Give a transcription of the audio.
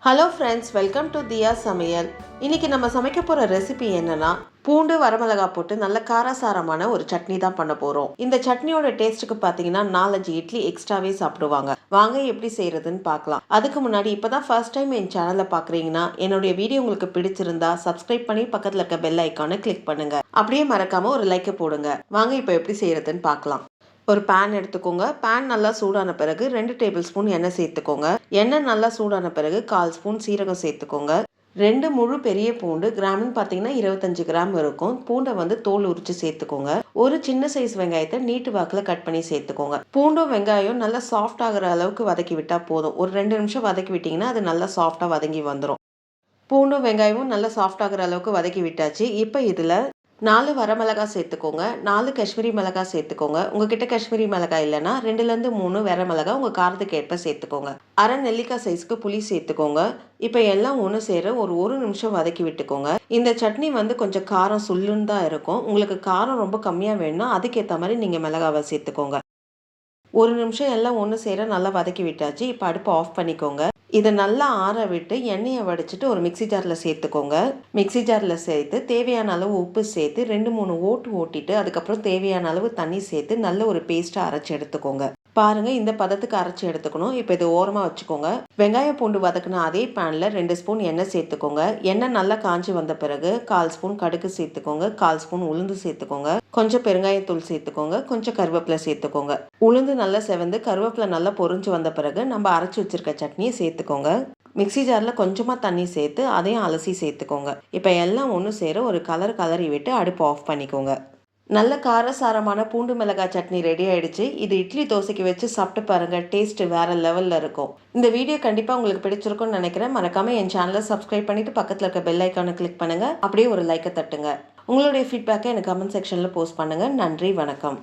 Hello friends, welcome to தியா சமையல். இன்னைக்கு நம்ம சமைக்க போகிற ரெசிபி என்னன்னா, பூண்டு வரமிளகா போட்டு நல்ல காரசாரமான ஒரு சட்னி தான் பண்ண போகிறோம். இந்த சட்னியோட டேஸ்ட்டுக்கு பார்த்தீங்கன்னா 4-5 இட்லி எக்ஸ்ட்ராவே சாப்பிடுவாங்க. வாங்க எப்படி செய்யறதுன்னு பார்க்கலாம். அதுக்கு முன்னாடி இப்போதான் ஃபர்ஸ்ட் டைம் என் சேனலை பார்க்குறீங்கன்னா, என்னுடைய வீடியோ உங்களுக்கு பிடிச்சிருந்தா சப்ஸ்கிரைப் பண்ணி பக்கத்தில் இருக்க பெல் ஐக்கானை கிளிக் பண்ணுங்க. அப்படியே மறக்காம ஒரு லைக்கை போடுங்க. வாங்க இப்போ எப்படி செய்யறதுன்னு பார்க்கலாம். ஒரு பேன் எடுத்துக்கோங்க. பேன் நல்லா சூடான பிறகு 2 டேபிள் ஸ்பூன் எண்ணெய் சேர்த்துக்கோங்க. எண்ணெய் நல்லா சூடான பிறகு 1/4 ஸ்பூன் சீரகம் சேர்த்துக்கோங்க. 2 முழு பெரிய பூண்டு, கிராம்னு பார்த்தீங்கன்னா 25 கிராம் இருக்கும். பூண்டை தோல் உரிச்சு சேர்த்துக்கோங்க. ஒரு சின்ன சைஸ் வெங்காயத்தை நீட்டு வாக்கில் கட் பண்ணி சேர்த்துக்கோங்க. பூண்டும் வெங்காயம் நல்லா சாஃப்ட் ஆகிற அளவுக்கு வதக்கி விட்டா போதும். ஒரு 2 நிமிஷம் வதக்கி விட்டிங்கன்னா அது நல்லா சாஃப்டாக வதங்கி வந்துடும். பூண்டும் வெங்காயமும் நல்லா சாஃப்ட் ஆகிற அளவுக்கு வதக்கி விட்டாச்சு. இப்போ இதில் 4 வரமிளகாய் சேர்த்துக்கோங்க. 4 காஷ்மீரி மிளகாய் சேர்த்துக்கோங்க. உங்ககிட்ட காஷ்மீரி மிளகாய் இல்லைன்னா 2லேருந்து 3 வரமிளகாய் உங்கள் காரத்துக்கு ஏற்ப சேர்த்துக்கோங்க. அரை நெல்லிக்காய் சைஸ்க்கு புளி சேர்த்துக்கோங்க. இப்போ எல்லாம் ஒன்று சேர ஒரு நிமிஷம் வதக்கி விட்டுக்கோங்க. இந்த சட்னி கொஞ்சம் காரம் சுல்லுன்னு தான் இருக்கும். உங்களுக்கு காரம் ரொம்ப கம்மியாக வேணும்னா அதுக்கேற்ற மாதிரி நீங்கள் மிளகாவை சேர்த்துக்கோங்க. ஒரு நிமிஷம் எல்லாம் ஒன்று சேர நல்லா வதக்கி விட்டாச்சு. இப்போ அடுப்பை ஆஃப் பண்ணிக்கோங்க. இதை நல்லா ஆற விட்டு எண்ணெயை வடிச்சிட்டு ஒரு மிக்சி ஜாரில் சேர்த்துக்கோங்க. மிக்சி ஜாரில் சேர்த்து தேவையான அளவு உப்பு சேர்த்து 2-3 ஓட்டு ஓட்டிட்டு அதுக்கப்புறம் தேவையான அளவு தண்ணி சேர்த்து நல்ல ஒரு பேஸ்ட்டாக அரைச்சி எடுத்துக்கோங்க. பாருங்க, இந்த பதத்துக்கு அரைச்சி எடுத்துக்கணும். இப்போ இது ஓரமாக வச்சுக்கோங்க. வெங்காயம் பூண்டு வதக்குன அதே பேனில் 2 ஸ்பூன் எண்ணெய் சேர்த்துக்கோங்க. எண்ணெய் நல்லா காஞ்சி வந்த பிறகு 1/4 ஸ்பூன் கடுகு சேர்த்துக்கோங்க. 1/4 ஸ்பூன் உளுந்து சேர்த்துக்கோங்க. கொஞ்சம் பெருங்காயத்தூள் சேர்த்துக்கோங்க. கொஞ்சம் கருவேப்பிலை சேர்த்துக்கோங்க. உளுந்து நல்லா செவந்து கருவேப்பிலை நல்லா பொரிஞ்சு வந்த பிறகு நம்ம அரைச்சி வச்சிருக்க சட்னியை சேர்த்துக்கோங்க. மிக்சி ஜாரில் கொஞ்சமாக தண்ணி சேர்த்து அதையும் அலசி சேர்த்துக்கோங்க. இப்போ எல்லாம் ஒன்று சேர ஒரு கலரி விட்டு அடுப்பு ஆஃப் பண்ணிக்கோங்க. நல்ல காரசாரமான பூண்டு மிளகாய் சட்னி ரெடி ஆயிடுச்சு. இது இட்லி தோசைக்கு வச்சு சாப்பிட்டு பாருங்க. டேஸ்ட் வேற லெவல்ல இருக்கும். இந்த வீடியோ கண்டிப்பாக உங்களுக்கு பிடிச்சிருக்கும்னு நினைக்கிறேன். மறக்காம என் சேனலை சப்ஸ்கிரைப் பண்ணிட்டு பக்கத்தில் இருக்க பெல் ஐக்கானை கிளிக் பண்ணுங்க. அப்படியே ஒரு லைக்கை தட்டுங்க. உங்களுடைய ஃபீட்பேக்கை எனக்கு கமெண்ட் செக்ஷனில் போஸ்ட் பண்ணுங்க. நன்றி, வணக்கம்.